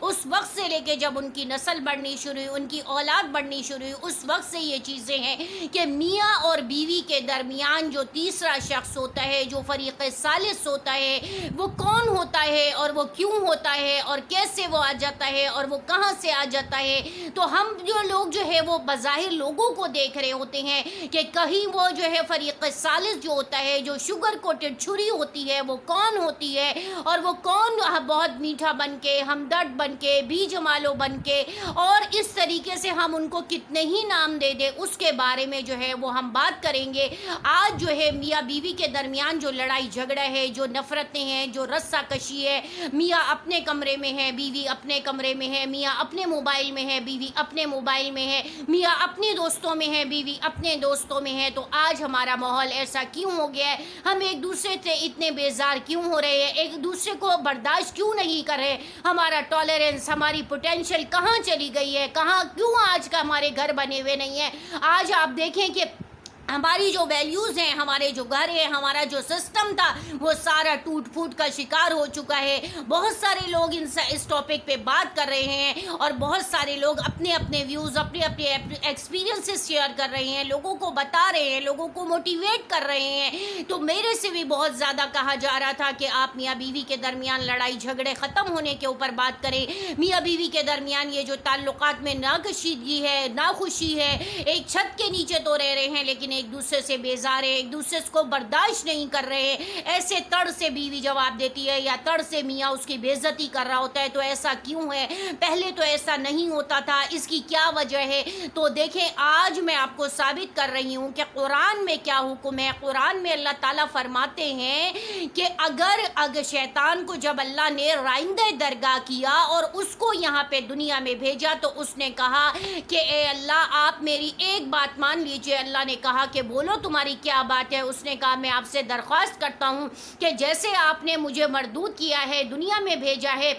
اس وقت سے لے کے جب ان کی نسل بڑھنی شروع ہوئی، ان کی اولاد بڑھنی شروع ہوئی، اس وقت سے یہ چیزیں ہیں کہ میاں اور بیوی کے درمیان جو تیسرا شخص ہوتا ہے، جو فریق ثالث ہوتا ہے، وہ کون ہوتا ہے اور وہ کیوں ہوتا ہے اور کیسے وہ آ جاتا ہے اور وہ کہاں سے آ جاتا ہے۔ تو ہم جو لوگ جو ہے وہ بظاہر لوگوں کو دیکھ رہے ہوتے ہیں کہ کہیں وہ جو ہے فریق ثالث جو ہوتا ہے، جو شوگر کوٹڈ چھری ہوتی ہے، وہ کون ہوتی ہے، اور وہ کون بہت میٹھا بن کے، ہمدرد بن کے، بی جمالو بن کے، اور اس طریقے سے ہم ان کو کتنے ہی نام دے دیں، اس کے بارے میں جو ہے وہ ہم بات کریں گے۔ آج جو ہے میاں بیوی کے درمیان جو لڑائی جھگڑا ہے، جو نفرتیں ہیں، جو رسہ کشی ہے، میاں اپنے کمرے میں ہے، بیوی اپنے کمرے میں ہے، میاں اپنے موبائل میں ہے، بیوی اپنے موبائل میں ہے، میاں اپنے دوستوں میں ہے، بیوی اپنے دوستوں میں ہے۔ تو آج ہمارا ماحول ایسا کیوں ہو گیا ہے؟ ہم ایک دوسرے سے اتنے بیزار کیوں ہو رہے ہیں؟ ایک دوسرے کو برداشت کیوں نہیں کر رہے؟ ہمارا ٹالرنس، ہماری پوٹینشیل کہاں چلی گئی ہے؟ کہاں کیوں آج کا ہمارے گھر بنے ہوئے نہیں ہیں؟ آج آپ دیکھیں کہ ہماری جو ویلیوز ہیں، ہمارے جو گھر ہے، ہمارا جو سسٹم تھا، وہ سارا ٹوٹ پھوٹ کا شکار ہو چکا ہے۔ بہت سارے لوگ اس ٹاپک پہ بات کر رہے ہیں، اور بہت سارے لوگ اپنے اپنے ویوز، اپنے اپنے ایکسپیرینسز شیئر کر رہے ہیں، لوگوں کو بتا رہے ہیں، لوگوں کو موٹیویٹ کر رہے ہیں۔ تو میرے سے بھی بہت زیادہ کہا جا رہا تھا کہ آپ میاں بیوی کے درمیان لڑائی جھگڑے ختم ہونے کے اوپر بات کریں۔ میاں بیوی کے درمیان یہ جو تعلقات میں ناکشیدگی ہے، ناخوشی ہے، ایک چھت کے نیچے تو رہ رہے ہیں لیکن ایک دوسرے سے بیزار ہے، ایک دوسرے کو برداشت نہیں کر رہے، ایسے تڑ سے بیوی جواب دیتی ہے یا تڑ سے میاں اس کی بے عزتی کر رہا ہوتا ہے۔ تو ایسا کیوں ہے؟ پہلے تو ایسا نہیں ہوتا تھا، اس کی کیا وجہ ہے؟ تو دیکھیں، آج میں آپ کو ثابت کر رہی ہوں کہ قرآن میں کیا حکم ہے۔ قرآن میں اللہ تعالیٰ فرماتے ہیں کہ اگر شیطان کو جب اللہ نے رائندہ درگاہ کیا اور اس کو یہاں پہ دنیا میں بھیجا، تو اس نے کہا کہ اے اللہ، آپ میری ایک بات مان لیجئے۔ اللہ نے کہا کہ بولو تمہاری کیا بات ہے؟ اس نے کہا میں آپ سے درخواست کرتا ہوں کہ جیسے آپ نے مجھے مردود کیا ہے، دنیا میں بھیجا ہے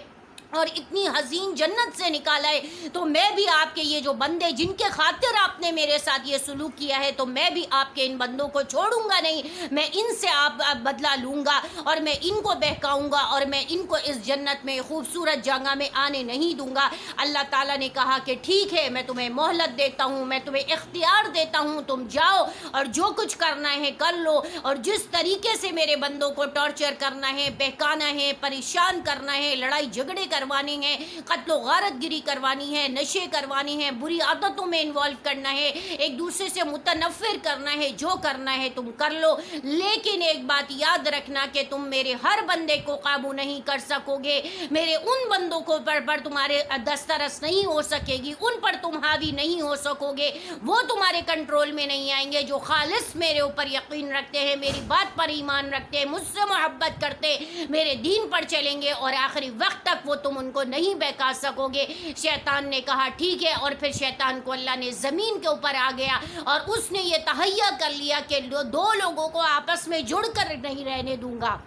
اور اتنی حسین جنت سے نکالا ہے، تو میں بھی آپ کے یہ جو بندے جن کے خاطر آپ نے میرے ساتھ یہ سلوک کیا ہے، تو میں بھی آپ کے ان بندوں کو چھوڑوں گا نہیں، میں ان سے آپ بدلہ لوں گا اور میں ان کو بہکاؤں گا اور میں ان کو اس جنت میں خوبصورت جگہ میں آنے نہیں دوں گا۔ اللہ تعالیٰ نے کہا کہ ٹھیک ہے، میں تمہیں مہلت دیتا ہوں، میں تمہیں اختیار دیتا ہوں، تم جاؤ اور جو کچھ کرنا ہے کر لو، اور جس طریقے سے میرے بندوں کو ٹارچر کرنا ہے، بہکانا ہے، پریشان کرنا ہے، لڑائی جھگڑے کروانے ہیں، قتل و غارت گری کروانی ہے، نشے کروانے ہیں، بری عادتوں میں انوالو کرنا ہے، ایک دوسرے سے متنفر کرنا ہے، جو کرنا ہے تم کر لو، لیکن ایک بات یاد رکھنا کہ تم میرے ہر بندے کو قابو نہیں کر سکو گے، میرے ان بندوں کو پر تمہارے دسترس نہیں ہو سکے گی، ان پر تم حاوی نہیں ہو سکو گے، وہ تمہارے کنٹرول میں نہیں آئیں گے۔ جو خالص میرے اوپر یقین رکھتے ہیں، میری بات پر ایمان رکھتے ہیں، مجھ سے محبت کرتے، میرے دین پر چلیں گے، اور آخری وقت تک وہ تم ان کو نہیں بہکا سکو گے۔ شیطان نے کہا ٹھیک ہے، اور پھر شیطان کو اللہ نے زمین کے اوپر آ گیا اور اس نے یہ تہیہ کر لیا کہ دو لوگوں کو آپس میں جڑ کر نہیں رہنے دوں گا،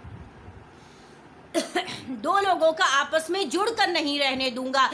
دو لوگوں کا آپس میں جڑ کر نہیں رہنے دوں گا۔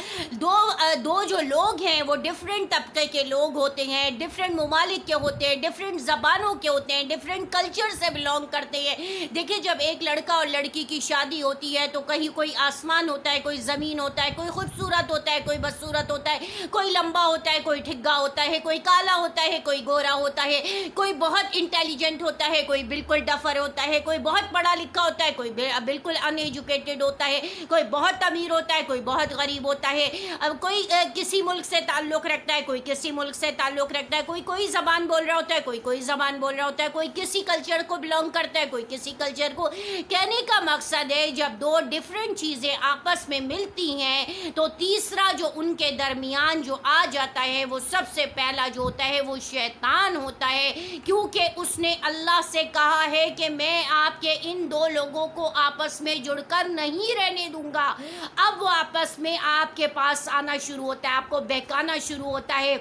دو جو لوگ ہیں وہ ڈیفرنٹ طبقے کے لوگ ہوتے ہیں، ڈیفرنٹ ممالک کے ہوتے ہیں، ڈیفرنٹ زبانوں کے ہوتے ہیں، ڈیفرنٹ کلچر سے بلونگ کرتے ہیں۔ دیکھیں، جب ایک لڑکا اور لڑکی کی شادی ہوتی ہے تو کہیں کوئی آسمان ہوتا ہے، کوئی زمین ہوتا ہے، کوئی خوبصورت ہوتا ہے، کوئی بدصورت ہوتا ہے، کوئی لمبا ہوتا ہے، کوئی ٹھگا ہوتا ہے، کوئی کالا ہوتا ہے، کوئی گورا ہوتا ہے، کوئی بہت انٹیلیجنٹ ہوتا ہے، کوئی بالکل ڈفر ہوتا ہے، کوئی بہت پڑھا لکھا ہوتا ہے، کوئی بالکل ایجوکیٹڈ ہوتا ہے، کوئی بہت امیر ہوتا ہے، کوئی بہت غریب ہوتا ہے، اب کوئی کسی ملک سے تعلق رکھتا ہے، کوئی کسی ملک سے تعلق رکھتا ہے، کوئی زبان بول رہا ہوتا ہے، کوئی زبان بول رہا ہوتا ہے، کوئی کسی کلچر کو بلونگ کرتا ہے، کوئی کسی کلچر کو۔ کہنے کا مقصد ہے جب دو ڈیفرنٹ چیزیں آپس میں ملتی ہیں تو تیسرا جو ان کے درمیان جو آ جاتا ہے، وہ سب سے پہلا جو ہوتا ہے وہ شیطان ہوتا ہے، کیونکہ اس نے اللہ سے کہا ہے کہ میں آپ کے ان دو لوگوں کو آپس میں جڑ کر نہیں رہنے دوں گا۔ اب وہ آپس میں آپ کے پاس آنا شروع ہوتا ہے، آپ کو بہکانا شروع ہوتا ہے۔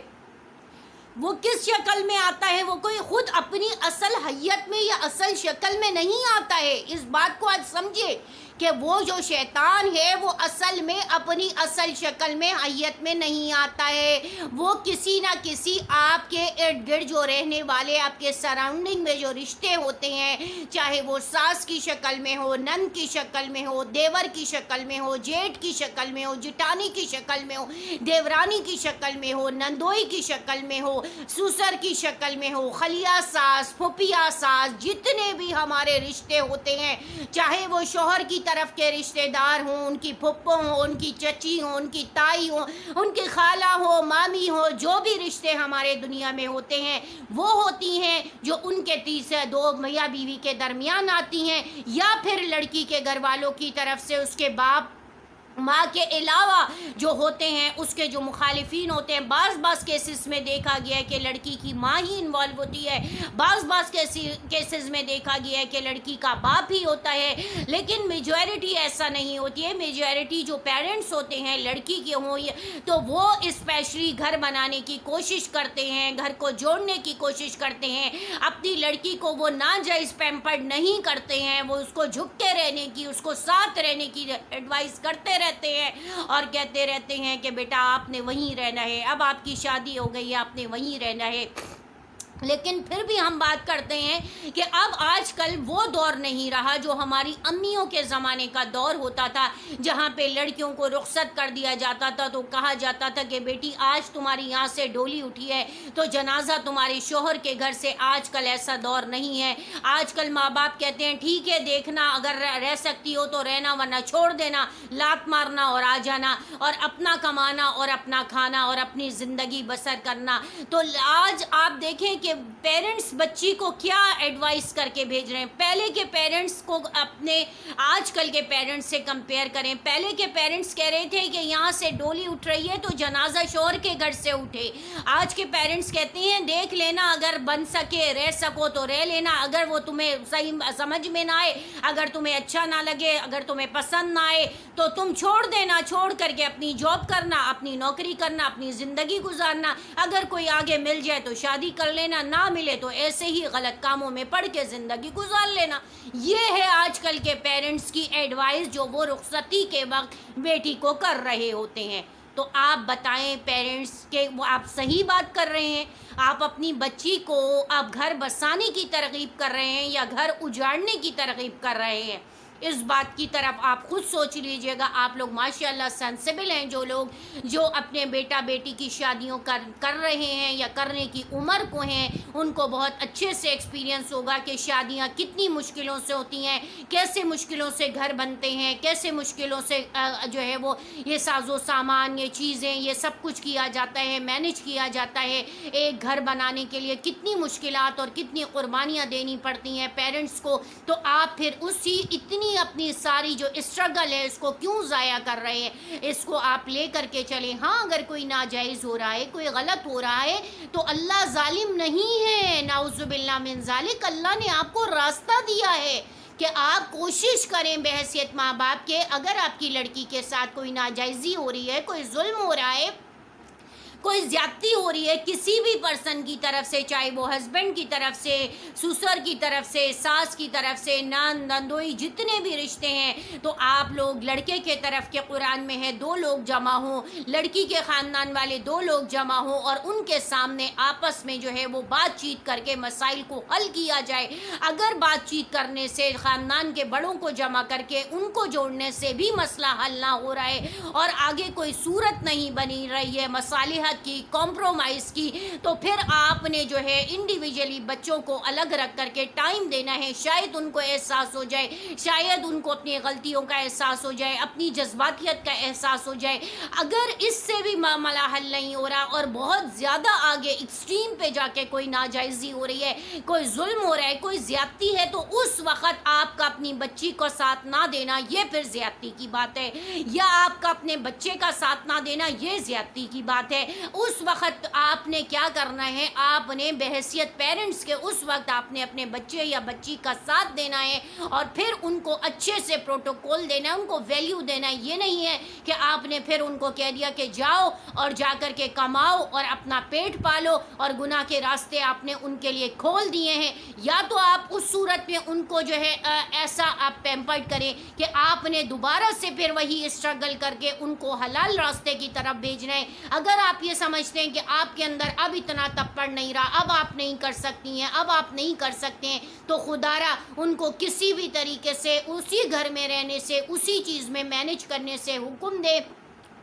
وہ کس شکل میں آتا ہے؟ وہ کوئی خود اپنی اصل حیت میں یا اصل شکل میں نہیں آتا ہے۔ اس بات کو آج سمجھے کہ وہ جو شیطان ہے وہ اصل میں اپنی اصل شکل میں حیت میں نہیں آتا ہے، وہ کسی نہ کسی آپ کے ارد گرد جو رہنے والے آپ کے سراؤنڈنگ میں جو رشتے ہوتے ہیں، چاہے وہ ساس کی شکل میں ہو، نند کی شکل میں ہو، دیور کی شکل میں ہو، جیٹھ کی شکل میں ہو، جٹانی کی شکل میں ہو، دیورانی کی شکل میں ہو، نندوئی کی شکل میں ہو، سسر کی شکل میں ہو، خلیہ ساس، پھوپھیا ساس، جتنے بھی ہمارے رشتے ہوتے ہیں، چاہے وہ شوہر کی طرف کے رشتے دار ہوں، ان کی پھپھو ہوں، ان کی چچی ہوں، ان کی تائی ہوں، ان کی خالہ ہو، مامی ہو، جو بھی رشتے ہمارے دنیا میں ہوتے ہیں وہ ہوتی ہیں جو ان کے تیسرے دو میاں بیوی کے درمیان آتی ہیں، یا پھر لڑکی کے گھر والوں کی طرف سے اس کے باپ ماں کے علاوہ جو ہوتے ہیں اس کے جو مخالفین ہوتے ہیں۔ بعض کیسز میں دیکھا گیا ہے کہ لڑکی کی ماں ہی انوالو ہوتی ہے، بعض کیسز میں دیکھا گیا ہے کہ لڑکی کا باپ ہی ہوتا ہے، لیکن میجورٹی ایسا نہیں ہوتی ہے۔ میجورٹی جو پیرنٹس ہوتے ہیں لڑکی کے ہوں تو وہ اسپیشلی گھر بنانے کی کوشش کرتے ہیں، گھر کو جوڑنے کی کوشش کرتے ہیں، اپنی لڑکی کو وہ ناجائز پیمپرڈ نہیں کرتے ہیں، وہ اس کو جھکتے رہنے کی، اس کو ساتھ رہنے کی ایڈوائز کرتے رہتے ہیں اور کہتے رہتے ہیں کہ بیٹا آپ نے وہیں رہنا ہے، اب آپ کی شادی ہو گئی ہے، آپ نے وہیں رہنا ہے۔ لیکن پھر بھی ہم بات کرتے ہیں کہ اب آج کل وہ دور نہیں رہا جو ہماری امیوں کے زمانے کا دور ہوتا تھا، جہاں پہ لڑکیوں کو رخصت کر دیا جاتا تھا تو کہا جاتا تھا کہ بیٹی آج تمہاری یہاں سے ڈولی اٹھی ہے تو جنازہ تمہارے شوہر کے گھر سے۔ آج کل ایسا دور نہیں ہے، آج کل ماں باپ کہتے ہیں ٹھیک ہے دیکھنا، اگر رہ سکتی ہو تو رہنا ورنہ چھوڑ دینا، لات مارنا اور آ جانا اور اپنا کمانا اور اپنا کھانا اور اپنی زندگی بسر کرنا۔ تو آج آپ دیکھیں کہ پیرنٹس بچی کو کیا ایڈوائز کر کے بھیج رہے ہیں۔ پہلے کے پیرنٹس کو اپنے آج کل کے پیرنٹس سے کمپیئر کریں۔ پہلے کے پیرنٹس کہہ رہے تھے کہ یہاں سے ڈولی اٹھ رہی ہے تو جنازہ شوہر کے گھر سے اٹھے، آج کے پیرنٹس کہتے ہیں دیکھ لینا، اگر بن سکے رہ سکو تو رہ لینا، اگر وہ تمہیں صحیح سمجھ میں نہ آئے، اگر تمہیں اچھا نہ لگے، اگر تمہیں پسند نہ آئے تو تم چھوڑ دینا، چھوڑ کر کے اپنی جاب کرنا، اپنی نوکری کرنا، اپنی زندگی گزارنا، اگر کوئی آگے مل جائے تو شادی کر لینا، نہ ملے تو ایسے ہی غلط کاموں میں پڑھ کے زندگی گزار لینا۔ یہ ہے آج کل کے پیرنٹس کی ایڈوائز جو وہ رخصتی کے وقت بیٹی کو کر رہے ہوتے ہیں۔ تو آپ بتائیں پیرنٹس کہ وہ آپ صحیح بات کر رہے ہیں؟ آپ اپنی بچی کو آپ گھر بسانے کی ترغیب کر رہے ہیں یا گھر اجاڑنے کی ترغیب کر رہے ہیں؟ اس بات کی طرف آپ خود سوچ لیجئے گا۔ آپ لوگ ماشاءاللہ سینسیبل ہیں، جو لوگ جو اپنے بیٹا بیٹی کی شادیوں کر رہے ہیں یا کرنے کی عمر کو ہیں، ان کو بہت اچھے سے ایکسپیرینس ہوگا کہ شادیاں کتنی مشکلوں سے ہوتی ہیں، کیسے مشکلوں سے گھر بنتے ہیں، کیسے مشکلوں سے جو ہے وہ یہ ساز و سامان، یہ چیزیں، یہ سب کچھ کیا جاتا ہے، مینج کیا جاتا ہے۔ ایک گھر بنانے کے لیے کتنی مشکلات اور کتنی قربانیاں دینی پڑتی ہیں پیرنٹس کو، تو آپ پھر اتنی اپنی ساری جو اسٹرگل ہے اس کو کیوں ضائع کر رہے ہیں؟ اس کو آپ لے کر کے چلیں۔ ہاں اگر کوئی ناجائز ہو رہا ہے، کوئی غلط ہو رہا ہے تو اللہ ظالم نہیں ہے، نعوذ باللہ من ذالک، اللہ نے آپ کو راستہ دیا ہے کہ آپ کوشش کریں بحیثیت ماں باپ کے، اگر آپ کی لڑکی کے ساتھ کوئی ناجائزی ہو رہی ہے، کوئی ظلم ہو رہا ہے، کوئی زیادتی ہو رہی ہے کسی بھی پرسن کی طرف سے، چاہے وہ ہسبینڈ کی طرف سے، سسر کی طرف سے، ساس کی طرف سے، نندوئی، جتنے بھی رشتے ہیں، تو آپ لوگ لڑکے کے طرف کے قرآن میں ہے 2 لوگ جمع ہوں، لڑکی کے خاندان والے 2 لوگ جمع ہوں اور ان کے سامنے آپس میں جو ہے وہ بات چیت کر کے مسائل کو حل کیا جائے۔ اگر بات چیت کرنے سے، خاندان کے بڑوں کو جمع کر کے ان کو جوڑنے سے بھی مسئلہ حل نہ ہو رہا ہے اور آگے کوئی صورت نہیں بنی رہی ہے مصالحت کی، کمپرومائز کی، تو پھر آپ نے جو ہے انڈیویجلی بچوں کو الگ رکھ کر کے ٹائم دینا ہے۔ شاید ان کو احساس ہو جائے، شاید ان کو اپنی غلطیوں کا احساس ہو جائے، اپنی جذباتیت کا احساس ہو جائے۔ اگر اس سے بھی معاملہ حل نہیں ہو رہا اور بہت زیادہ آگے ایکسٹریم پہ جا کے کوئی ناجائزی ہو رہی ہے، کوئی ظلم ہو رہا ہے، کوئی زیادتی ہے، تو اس وقت آپ کا اپنی بچی کو ساتھ نہ دینا یہ پھر زیادتی کی بات ہے، یا آپ کا اپنے بچے کا ساتھ نہ دینا یہ زیادتی کی بات ہے۔ اس وقت آپ نے کیا کرنا ہے، آپ نے بحیثیت پیرنٹس کے اس وقت آپ نے اپنے بچے یا بچی کا ساتھ دینا ہے اور پھر ان کو اچھے سے پروٹوکول دینا ہے، ان کو ویلیو دینا ہے۔ یہ نہیں ہے کہ آپ نے پھر ان کو کہہ دیا کہ جاؤ اور جا کر کے کماؤ اور اپنا پیٹ پالو اور گناہ کے راستے آپ نے ان کے لیے کھول دیے ہیں۔ یا تو آپ اس صورت میں ان کو جو ہے ایسا آپ پیمپرڈ کریں کہ آپ نے دوبارہ سے پھر وہی اسٹرگل کر کے ان کو حلال راستے کی طرف بھیجنا ہے۔ اگر آپ یہ سمجھتے ہیں کہ آپ کے اندر اب اتنا تپڑ نہیں رہا، اب آپ نہیں کر سکتی ہیں، اب آپ نہیں کر سکتے ہیں، تو خدا را ان کو کسی بھی طریقے سے اسی گھر میں رہنے سے، اسی چیز میں مینج کرنے سے حکم دے،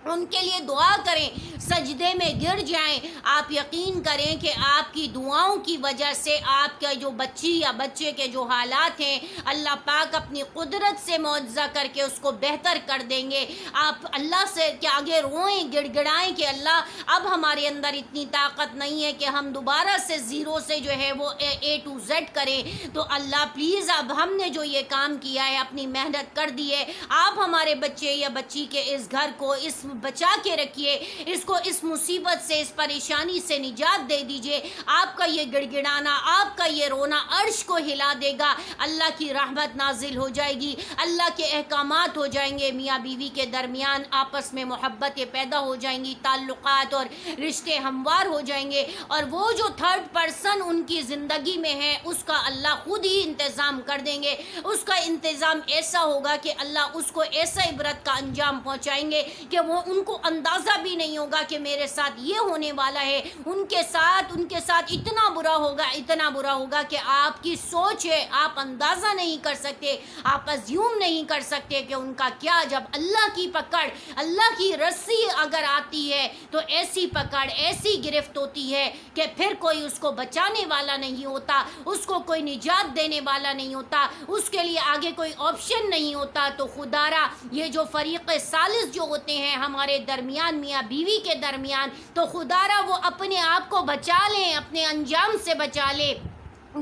ان کے لیے دعا کریں، سجدے میں گر جائیں۔ آپ یقین کریں کہ آپ کی دعاؤں کی وجہ سے آپ کا جو بچی یا بچے کے جو حالات ہیں، اللہ پاک اپنی قدرت سے معجزہ کر کے اس کو بہتر کر دیں گے۔ آپ اللہ سے کہ آگے روئیں، گڑ گڑائیں کہ اللہ اب ہمارے اندر اتنی طاقت نہیں ہے کہ ہم دوبارہ سے زیرو سے جو ہے وہ A to Z کریں، تو اللہ پلیز اب ہم نے جو یہ کام کیا ہے، اپنی محنت کر دی ہے، آپ ہمارے بچے یا بچی کے اس گھر کو اس بچا کے رکھیے، اس کو اس مصیبت سے، اس پریشانی سے نجات دے دیجئے۔ آپ کا یہ گڑ گڑانا، آپ کا یہ رونا عرش کو ہلا دے گا، اللہ کی رحمت نازل ہو جائے گی، اللہ کے احکامات ہو جائیں گے، میاں بیوی کے درمیان آپس میں محبتیں پیدا ہو جائیں گی، تعلقات اور رشتے ہموار ہو جائیں گے، اور وہ جو تھرڈ پرسن ان کی زندگی میں ہے اس کا اللہ خود ہی انتظام کر دیں گے۔ اس کا انتظام ایسا ہوگا کہ اللہ اس کو ایسا عبرت کا انجام پہنچائیں گے کہ وہ ان کو اندازہ بھی نہیں ہوگا کہ میرے ساتھ یہ ہونے والا ہے۔ ان کے ساتھ اتنا برا ہوگا کہ آپ کی سوچ ہے، آپ اندازہ نہیں کر سکتے، آپ ازیوم نہیں کر سکتے کہ ان کا کیا۔ جب اللہ کی پکڑ، اللہ کی رسی اگر آتی ہے تو ایسی پکڑ، ایسی گرفت ہوتی ہے کہ پھر کوئی اس کو بچانے والا نہیں ہوتا، اس کو کوئی نجات دینے والا نہیں ہوتا، اس کے لیے آگے کوئی آپشن نہیں ہوتا۔ تو خدا را یہ جو فریق ثالث جو ہوتے ہیں ہمارے درمیان، میاں بیوی کے درمیان، تو خدا را وہ اپنے آپ کو بچا لیں، اپنے انجام سے بچا لیں۔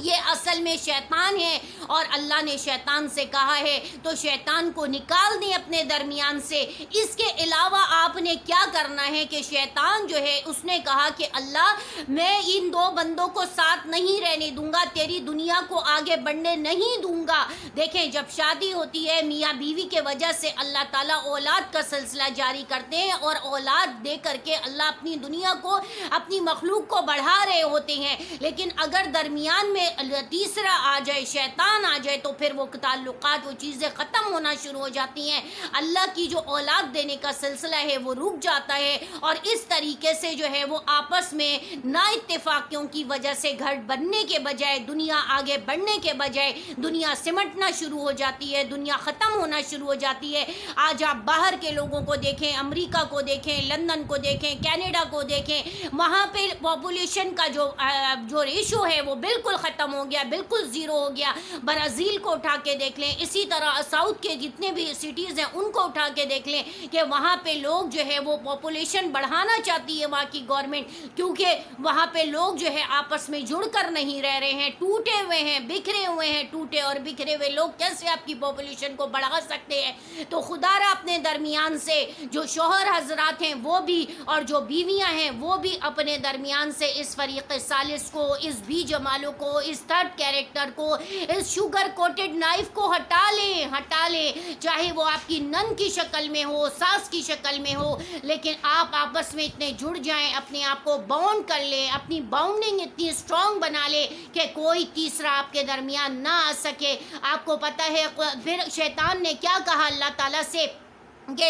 یہ اصل میں شیطان ہے اور اللہ نے شیطان سے کہا ہے تو شیطان کو نکال دیں اپنے درمیان سے۔ اس کے علاوہ آپ نے کیا کرنا ہے کہ شیطان جو ہے اس نے کہا کہ اللہ میں ان دو بندوں کو ساتھ نہیں رہنے دوں گا، تیری دنیا کو آگے بڑھنے نہیں دوں گا۔ دیکھیں جب شادی ہوتی ہے میاں بیوی کے وجہ سے اللہ تعالیٰ اولاد کا سلسلہ جاری کرتے ہیں، اور اولاد دے کر کے اللہ اپنی دنیا کو، اپنی مخلوق کو بڑھا رہے ہوتے ہیں، لیکن اگر درمیان میں تیسرا آ جائے، شیطان آ جائے، تو پھر وہ تعلقات، وہ چیزیں ختم ہونا شروع ہو جاتی ہیں، اللہ کی جو اولاد دینے کا سلسلہ ہے وہ رک جاتا ہے، اور اس طریقے سے جو ہے وہ آپس میں نا اتفاقیوں کی وجہ سے گھر بننے کے بجائے، دنیا آگے بڑھنے کے بجائے دنیا سمٹنا شروع ہو جاتی ہے، دنیا ختم ہونا شروع ہو جاتی ہے۔ آج آپ باہر کے لوگوں کو دیکھیں، امریکہ کو دیکھیں، لندن کو دیکھیں، کینیڈا کو دیکھیں، وہاں پہ پاپولیشن کا جو ریشو ہے وہ بالکل ختم ہو گیا، بالکل زیرو ہو گیا۔ برازیل کو اٹھا کے دیکھ لیں، اسی طرح ساؤتھ کے جتنے بھی سٹیز ہیں ان کو اٹھا کے دیکھ لیں کہ وہاں پہ لوگ جو ہے وہ پاپولیشن بڑھانا چاہتی ہے وہاں کی گورنمنٹ، کیونکہ وہاں پہ لوگ جو ہے آپس میں جڑ کر نہیں رہ رہے ہیں، ٹوٹے ہوئے ہیں، بکھرے ہوئے ہیں۔ ٹوٹے اور بکھرے ہوئے لوگ کیسے آپ کی پاپولیشن کو بڑھا سکتے ہیں؟ تو خدا را اپنے درمیان سے جو شوہر حضرات ہیں وہ بھی، اور جو بیویاں ہیں وہ بھی اپنے درمیان سے اس فریق ثالث کو، اس بھی جمالوں کو، اس تھرڈ کیریکٹر کو، اس شوگر کوٹڈ نائف کو ہٹا لیں، چاہے وہ آپ کی نن کی شکل میں ہو، ساس کی شکل میں ہو، لیکن آپ آپس میں اتنے جڑ جائیں، اپنے آپ کو باؤنڈ کر لیں، اپنی باؤنڈنگ اتنی اسٹرانگ بنا لیں کہ کوئی تیسرا آپ کے درمیان نہ آ سکے۔ آپ کو پتہ ہے پھر شیطان نے کیا کہا اللہ تعالیٰ سے کہ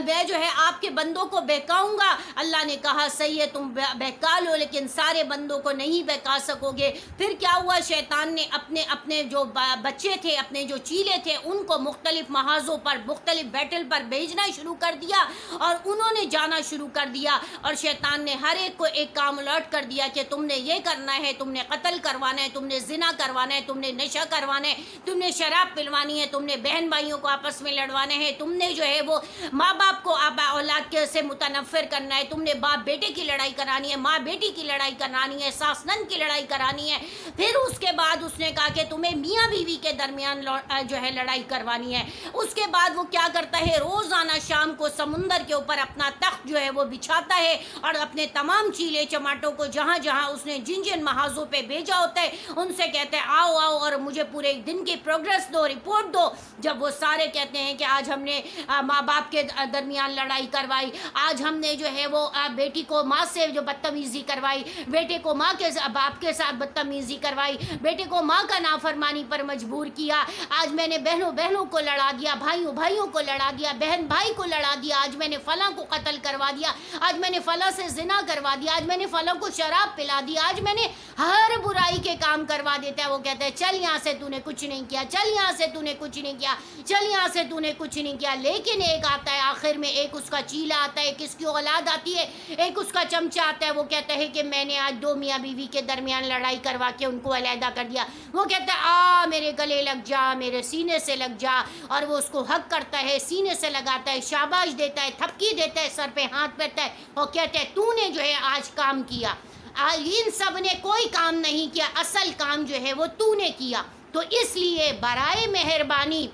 میں جو ہے آپ کے بندوں کو بہکاؤں گا۔ اللہ نے کہا صحیح ہے تم بہکا لو، لیکن سارے بندوں کو نہیں بہکا سکو گے۔ پھر کیا ہوا، شیطان نے اپنے جو بچے تھے، اپنے جو چیلے تھے، ان کو مختلف محاذوں پر، مختلف بیٹل پر بھیجنا شروع کر دیا، اور انہوں نے جانا شروع کر دیا، اور شیطان نے ہر ایک کو ایک کام الاٹ کر دیا کہ تم نے یہ کرنا ہے، تم نے قتل کروانا ہے، تم نے زنا کروانا ہے، تم نے نشہ کروانا ہے، تم نے شراب پلوانی ہے، تم نے بہن بھائیوں کو آپس میں لڑوانا ہے، تم نے جو ہے وہ وہ ماں باپ کو اولاد کے سے متنفر کرنا ہے، تم نے باپ بیٹے کی لڑائی کرانی ہے، ماں بیٹی کی لڑائی کرانی ہے، ساس نند کی لڑائی کرانی ہے۔ پھر اس کے بعد اس نے کہا کہ تمہیں میاں بیوی کے درمیان جو ہے لڑائی کروانی ہے۔ اس کے بعد وہ کیا کرتا ہے، روزانہ شام کو سمندر کے اوپر اپنا تخت جو ہے وہ بچھاتا ہے اور اپنے تمام چیلے چماٹوں کو جہاں جہاں اس نے جن جن محاذوں پہ بھیجا ہوتا ہے ان سے کہتے ہیں آؤ آؤ اور مجھے پورے دن کی پروگرس دو، رپورٹ دو۔ جب وہ سارے کہتے ہیں کہ آج ہم نے ماں باپ کے درمیان لڑائی کروائی، آج ہم نے جو ہے وہ بیٹی کو ماں سے جو بدتمیزی کروائی، بیٹے کو ماں کے باپ کے ساتھ بدتمیزی کروائی، بیٹے کو ماں کا نافرمانی پر مجبور کیا، آج میں نے بہنوں کو لڑا دیا، بھائیوں کو لڑا دیا، بہن بھائی کو لڑا دیا، آج میں نے فلاں کو قتل کروا دیا، آج میں نے فلاں سے زنا کروا دیا، آج میں نے فلاں کو شراب پلا دیا، آج میں نے ہر برائی کے کام کروا دیتا ہے۔ وہ کہتے ہیں چل یہاں سے تو نے کچھ نہیں کیا، چل یہاں سے تو نے کچھ نہیں کیا، چل یہاں سے تو نے کچھ نہیں کیا۔ لیکن ایک آتا ہے آخر میں، ایک اس کا چیلا آتا ہے، کس کی اولاد آتی ہے، ایک اس کا چمچہ آتا ہے، وہ کہتا ہے کہ میں نے آج دو میاں بیوی کے درمیان لڑائی کروا کے ان کو علیحدہ کر دیا۔ وہ کہتا ہے آ میرے گلے لگ جا، میرے سینے سے لگ جا، اور وہ اس کو حق کرتا ہے، سینے سے لگاتا ہے، شاباش دیتا ہے، تھپکی دیتا ہے، سر پہ ہاتھ پھیرتا ہے اور کہتا ہے تو نے جو ہے آج کام کیا۔ ان سب نے کوئی کام نہیں کیا، اصل کام جو ہے وہ تو نے کیا۔ تو اس لیے برائے مہربانی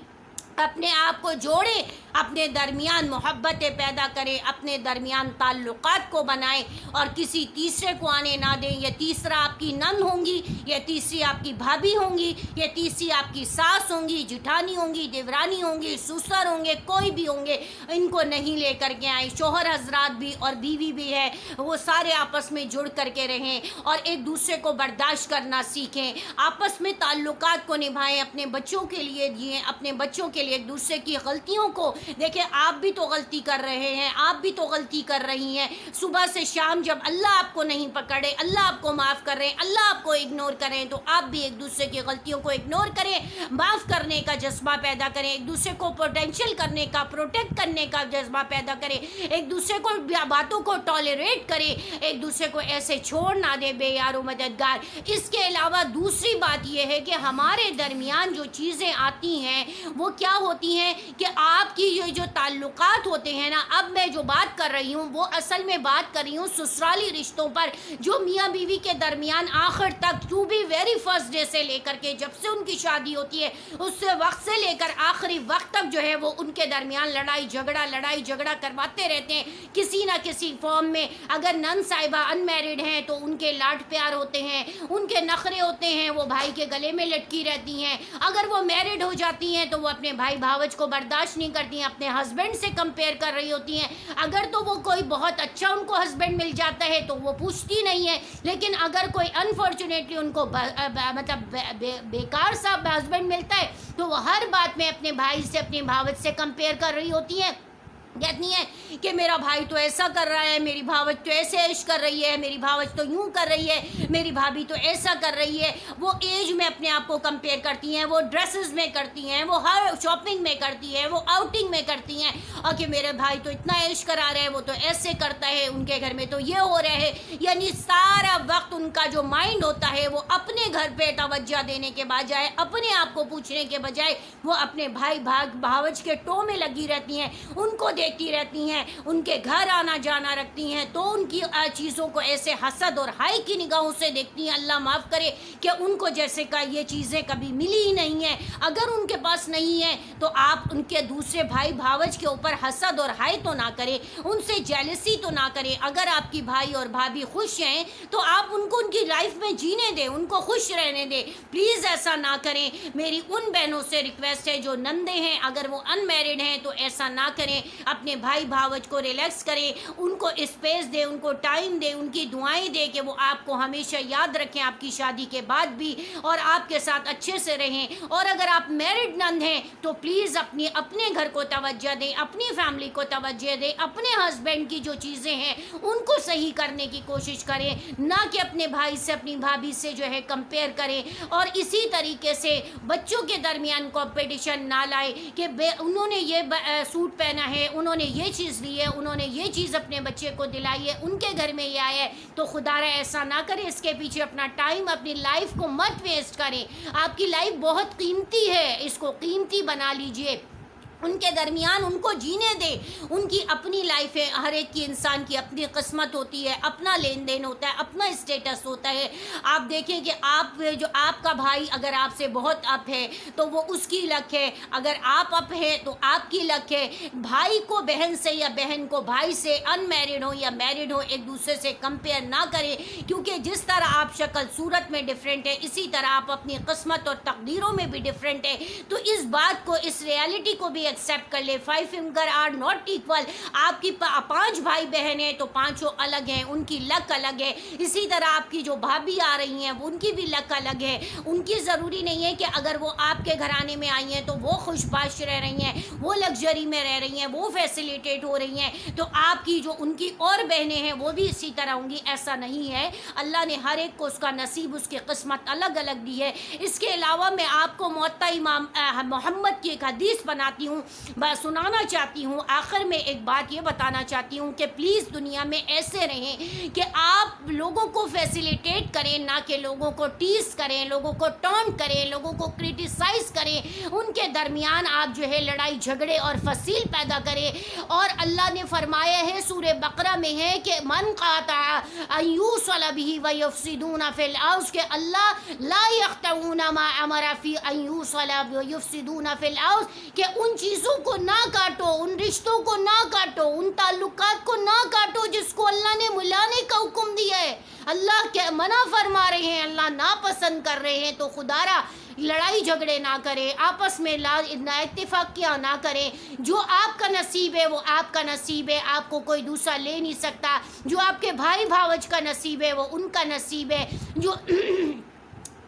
اپنے آپ کو جوڑیں، اپنے درمیان محبتیں پیدا کریں، اپنے درمیان تعلقات کو بنائیں اور کسی تیسرے کو آنے نہ دیں۔ یہ تیسرا آپ کی نند ہوں گی، یہ تیسری آپ کی بھابھی ہوں گی، یہ تیسری آپ کی ساس ہوں گی، جٹھانی ہوں گی، دیورانی ہوں گی، سسر ہوں گے، کوئی بھی ہوں گے، ان کو نہیں لے کر کے آئیں۔ شوہر حضرات بھی اور بیوی بھی ہے، وہ سارے آپس میں جڑ کر کے رہیں اور ایک دوسرے کو برداشت کرنا سیکھیں، آپس میں تعلقات کو نبھائیں، اپنے بچوں کے لیے دیں، اپنے بچوں کے لیے ایک دوسرے کی غلطیوں کو دیکھیں۔ آپ بھی تو غلطی کر رہے ہیں، آپ بھی تو غلطی کر رہی ہیں، صبح سے شام جب اللہ آپ کو نہیں پکڑے، اللہ آپ کو معاف کر رہے ہیں، اللہ آپ کو اگنور کریں، تو آپ بھی ایک دوسرے کی غلطیوں کو اگنور کریں، معاف کرنے کا جذبہ پیدا کریں، ایک دوسرے کو پوٹینشیل کرنے کا، پروٹیکٹ کرنے کا جذبہ پیدا کریں، ایک دوسرے کو باتوں کو ٹالریٹ کریں، ایک دوسرے کو ایسے چھوڑ نہ دے بے یار و مددگار۔ اس کے علاوہ دوسری بات یہ ہے کہ ہمارے درمیان جو چیزیں آتی ہیں وہ کیا ہوتی ہیں کہ آپ کی یہ جو تعلقات ہوتے ہیں نا، اب میں جو بات کر رہی ہوں وہ اصل میں بات کر رہی ہوں سسرالی رشتوں پر، جو میاں بیوی کے درمیان آخر تک to be very first day سے لے کر کے جب سے ان کی شادی ہوتی ہے اس سے وقت سے لے کر آخری وقت تک جو ہے وہ ان کے درمیان لڑائی جھگڑا کرواتے رہتے ہیں کسی نہ کسی فارم میں۔ اگر نن صاحبہ ان میرڈ ہیں تو ان کے لاڈ پیار ہوتے ہیں، ان کے نخرے ہوتے ہیں، وہ بھائی کے گلے میں لٹکی رہتی ہیں۔ اگر وہ میرڈ ہو جاتی ہیں تو وہ اپنے بھائی بھاوج کو برداشت نہیں کرتی ہیں، اپنے ہسبینڈ سے کمپیئر کر رہی ہوتی ہیں۔ اگر تو وہ کوئی بہت اچھا ان کو ہسبینڈ مل جاتا ہے تو وہ پوچھتی نہیں ہے، لیکن اگر کوئی انفارچونیٹلی ان کو مطلب بیکار سا ہسبینڈ ملتا ہے تو وہ ہر بات میں اپنے بھائی سے، اپنے بھاوج سے کمپیئر کر رہی ہوتی ہیں، کہتی ہیں کہ میرا بھائی تو ایسا کر رہا ہے، میری بھاوج تو ایسے عیش کر رہی ہے، میری بھاوج تو یوں کر رہی ہے، میری بھابھی تو ایسا کر رہی ہے۔ وہ ایج میں اپنے آپ کو کمپیئر کرتی ہیں، وہ ڈریسز میں کرتی ہیں، وہ ہر شاپنگ میں کرتی ہے، وہ آؤٹنگ میں کرتی ہیں، اور کہ میرے بھائی تو اتنا عیش کرا رہے ہیں، وہ تو ایسے کرتا ہے، ان کے گھر میں تو یہ ہو رہا ہے۔ یعنی سارا وقت ان کا جو مائنڈ ہوتا ہے وہ اپنے گھر پہ توجہ دینے کے بجائے، اپنے آپ کو پوچھنے کے بجائے وہ اپنے بھائی بھاوج کے ٹو میں لگی رہتی ہیں، ان کو دیکھتی رہتی ہیں، ان کے گھر آنا جانا رکھتی ہیں، تو ان کی چیزوں کو ایسے حسد اور ہائی کی نگاہوں سے دیکھتی ہیں۔ اللہ معاف کرے کہ ان کو جیسے کہ یہ چیزیں کبھی ملی ہی نہیں ہیں۔ اگر ان کے پاس نہیں ہے تو آپ ان کے دوسرے بھائی بھاوج کے اوپر حسد اور ہائی تو نہ کریں، ان سے جیلسی تو نہ کریں۔ اگر آپ کی بھائی اور بھابھی خوش ہیں تو آپ ان کو ان کی لائف میں جینے دیں، ان کو خوش رہنے دیں، پلیز ایسا نہ کریں۔ میری ان بہنوں سے ریکویسٹ ہے جو نندے ہیں، اگر وہ ان میرڈ ہیں تو ایسا نہ کریں، اپنے بھائی بھاوج کو ریلیکس کریں، ان کو اسپیس دیں، ان کو ٹائم دیں، ان کی دعائیں دیں کہ وہ آپ کو ہمیشہ یاد رکھیں آپ کی شادی کے بعد بھی، اور آپ کے ساتھ اچھے سے رہیں۔ اور اگر آپ میرڈ نند ہیں تو پلیز اپنے گھر کو توجہ دیں، اپنی فیملی کو توجہ دیں، اپنے ہسبینڈ کی جو چیزیں ہیں ان کو صحیح کرنے کی کوشش کریں، نہ کہ اپنے بھائی سے، اپنی بھابھی سے جو ہے کمپیئر کریں۔ اور اسی طریقے سے بچوں کے درمیان کمپٹیشن نہ لائے کہ انہوں نے یہ سوٹ پہنا ہے، انہوں نے یہ چیز لی ہے، انہوں نے یہ چیز اپنے بچے کو دلائی ہے، ان کے گھر میں یہ آیا ہے، تو خدا را ایسا نہ کریں، اس کے پیچھے اپنا ٹائم، اپنی لائف کو مت ویسٹ کریں۔ آپ کی لائف بہت قیمتی ہے، اس کو قیمتی بنا لیجئے۔ ان کے درمیان ان کو جینے دے. ان کی اپنی لائف ہے, ہر ایک کی انسان کی اپنی قسمت ہوتی ہے, اپنا لین دین ہوتا ہے, اپنا اسٹیٹس ہوتا ہے. آپ دیکھیں کہ آپ کا بھائی اگر آپ سے بہت اپ ہے تو وہ اس کی لک ہے, اگر آپ اپ ہے تو آپ کی لک ہے. بھائی کو بہن سے یا بہن کو بھائی سے, ان میرڈ ہو یا میرڈ ہو, ایک دوسرے سے کمپیئر نہ کریں, کیونکہ جس طرح آپ شکل صورت میں ڈفرینٹ ہے اسی طرح آپ اپنی قسمت اور تقدیروں میں بھی ڈفرینٹ ہے. تو اس بات کو, اس ریالٹی کو بھی ایکسیپٹ کر لے. 5 فنگر آر ناٹ ایکول. آپ کی 5 بھائی بہن ہیں تو 5 الگ ہیں, ان کی لک الگ ہے. اسی طرح آپ کی جو بھابھی آ رہی ہیں ان کی بھی لک الگ ہے. ان کی ضروری نہیں ہے کہ اگر وہ آپ کے گھرانے میں آئی ہیں تو وہ خوش باش رہ رہی ہیں, وہ لگژری میں رہ رہی ہیں, وہ فیسیلیٹیٹ ہو رہی ہیں, تو آپ کی جو ان کی اور بہنیں ہیں وہ بھی اسی طرح ہوں گی. ایسا نہیں ہے. اللہ نے ہر ایک کو اس کا نصیب, اس کی قسمت الگ الگ دی ہے. اس کے علاوہ میں آپ کو موطا امام محمد کی ایک حدیث بناتی ہوں, سنانا چاہتی ہوں. آخر میں ایک بات یہ بتانا چاہتی ہوں کہ پلیز دنیا میں ایسے رہیں کہ آپ لوگوں کو فیسیلیٹیٹ کریں, نہ کہ لوگوں کو ٹیز کریں, لوگوں کو ٹونٹ کریں, لوگوں کو کرٹیسائز کریں. ان کے درمیان آپ جو ہے لڑائی جھگڑے اور فصیل پیدا کریں. اور اللہ نے فرمایا ہے, سورہ بقرہ میں ہے کہ من قاطع ان یوصل به ویفسدون فی الارض, کہ اللہ لا یقطعون ما امر فی ان یوصل ویفسدون فی الارض, کہ ان چیزوں کو نہ کاٹو, ان رشتوں کو نہ کاٹو, ان تعلقات کو نہ کاٹو جس کو اللہ نے ملانے کا حکم دیا ہے. اللہ کیا منع فرما رہے ہیں, اللہ ناپسند کر رہے ہیں. تو خدا را لڑائی جھگڑے نہ کریں, آپس میں نا اتفاقیاں نہ کریں. جو آپ کا نصیب ہے وہ آپ کا نصیب ہے, آپ کو کوئی دوسرا لے نہیں سکتا. جو آپ کے بھائی بھاوج کا نصیب ہے وہ ان کا نصیب ہے. جو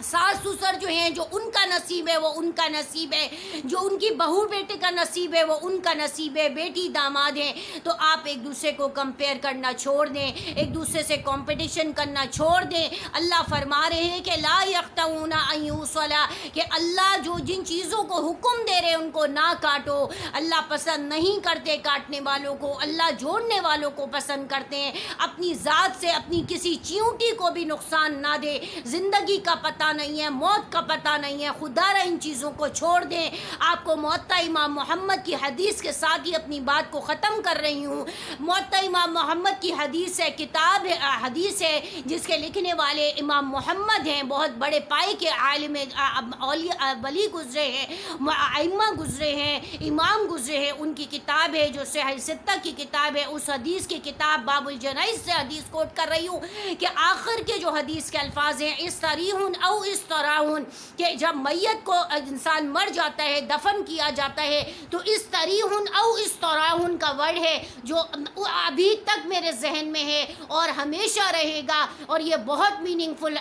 ساس سسر جو ہیں, جو ان کا نصیب ہے وہ ان کا نصیب ہے. جو ان کی بہو بیٹے کا نصیب ہے وہ ان کا نصیب ہے. بیٹی داماد ہیں تو آپ ایک دوسرے کو کمپیئر کرنا چھوڑ دیں, ایک دوسرے سے کمپٹیشن کرنا چھوڑ دیں. اللہ فرما رہے ہیں کہ لا یقطعون ان یوصل, کہ اللہ جو جن چیزوں کو حکم دے رہے ہیں ان کو نہ کاٹو. اللہ پسند نہیں کرتے کاٹنے والوں کو, اللہ جوڑنے والوں کو پسند کرتے ہیں. اپنی ذات سے اپنی کسی چیونٹی کو بھی نقصان نہ دے. زندگی کا پتہ نہیں ہے, موت کا پتہ نہیں ہے. خدا را ان چیزوں کو چھوڑ دیں. آپ کو موطا امام محمد کی حدیث کے ساتھ ہی اپنی بات کو ختم کر رہی ہوں. موطا امام محمد کی حدیث ہے, کتاب ہے, حدیث ہے جس کے لکھنے والے امام محمد ہیں, بہت بڑے پائے کے عالم ولی گزرے ہیں, ائمہ گزرے ہیں, امام گزرے ہیں. ان کی کتاب ہے جو صحیح ستہ کی کتاب ہے. اس حدیث کی کتاب باب الجنائز سے حدیث کوٹ کر رہی ہوں کہ آخر کے جو حدیث کے الفاظ ہیں, استریحن او استراحن, کہ جب میت کو انسان مر جاتا ہے, دفن کیا جاتا ہے, تو استریحن او استراحن کا ورڈ ہے جو ابھی تک میرے ذہن میں ہے اور ہمیشہ رہے گا. اور یہ بہت میننگ فل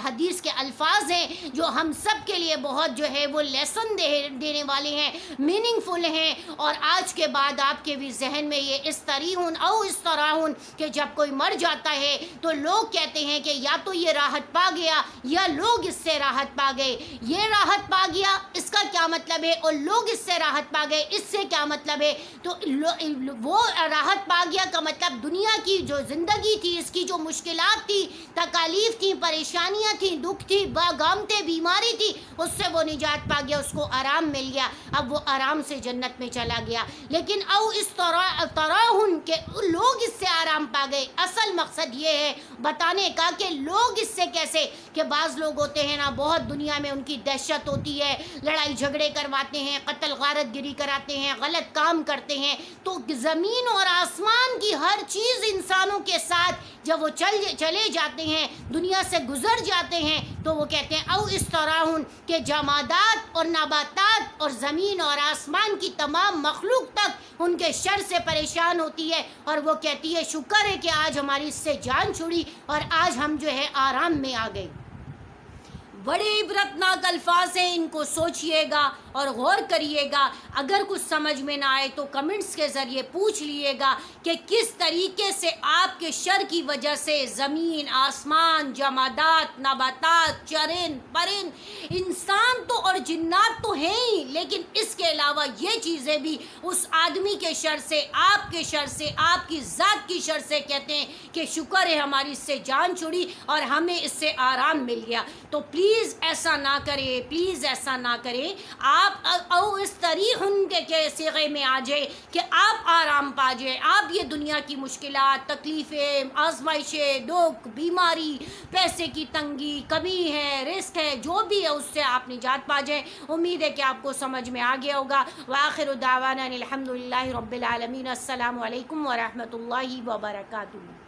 حدیث کے الفاظ ہیں جو ہم سب کے لیے بہت جو ہے وہ لیسن دینے والے ہیں, میننگ فل ہیں. اور آج کے بعد آپ کے بھی ذہن میں یہ استریحن او استراحن, کہ جب کوئی مر جاتا ہے تو لوگ کہتے ہیں کہ یا تو یہ راحت پا گیا یا لوگ اس سے راحت پا گئے. یہ راحت پا گیا اس کا کیا مطلب ہے, اور لوگ اس سے راحت پا گئے اس سے کیا مطلب ہے. تو وہ راحت پا گیا کا مطلب دنیا کی جو زندگی تھی, اس کی جو مشکلات تھی, تکالیف تھی, پریشانیاں تھیں, دکھ تھی, غم تھے, بیماری تھی, اس سے وہ نجات پا گیا, اس کو آرام مل گیا, اب وہ آرام سے جنت میں چلا گیا. لیکن او اس تراہن کہ لوگ اس سے آرام پا گئے, اصل مقصد یہ ہے بتانے کا کہ لوگ اس سے کیسے, کہ بعض لوگ ہوتے ہیں نا بہت دنیا میں ان کی دہشت ہوتی ہے, لڑائی جھگڑے کرواتے ہیں, قتل غارت گری کراتے ہیں, غلط کام کرتے ہیں. تو زمین اور آسمان کی ہر چیز انسانوں کے ساتھ جب وہ چلے جاتے ہیں, دنیا سے گزر جاتے ہیں, تو وہ کہتے ہیں او استراحن, کہ جمادات اور نباتات اور زمین اور آسمان کی تمام مخلوق تک ان کے شر سے پریشان ہوتی ہے, اور وہ کہتی ہے شکر ہے کہ آج ہماری اس سے جان چھڑی اور آج ہم جو ہے آرام میں آ گئے. بڑے عبرتناک الفاظ ہیں, ان کو سوچئے گا اور غور کریے گا. اگر کچھ سمجھ میں نہ آئے تو کمنٹس کے ذریعے پوچھ لیے گا کہ کس طریقے سے آپ کے شر کی وجہ سے زمین, آسمان, جمادات, نباتات, چرند, پرند, انسان تو اور جنات تو ہیں ہی, لیکن اس کے علاوہ یہ چیزیں بھی اس آدمی کے شر سے, آپ کے شر سے, آپ کی ذات کی شر سے کہتے ہیں کہ شکر ہے ہماری اس سے جان چھڑی اور ہمیں اس سے آرام مل گیا. تو پلیز پلیز ایسا نہ کرے، پلیز ایسا نہ کرے. آپ او اس طریقن کے صیغے میں آ جائے کہ آپ آرام پا جائے، آپ یہ دنیا کی مشکلات، تکلیفیں، آزمائشیں، دکھ، بیماری، پیسے کی تنگی، کمی ہے، رزق ہے، جو بھی ہے اس سے آپ نجات پا جائیں. امید ہے کہ آپ کو سمجھ میں آ گیا ہوگا. وآخر دعوانا الحمدللہ رب العالمین. السلام علیکم ورحمۃ اللہ وبرکاتہ.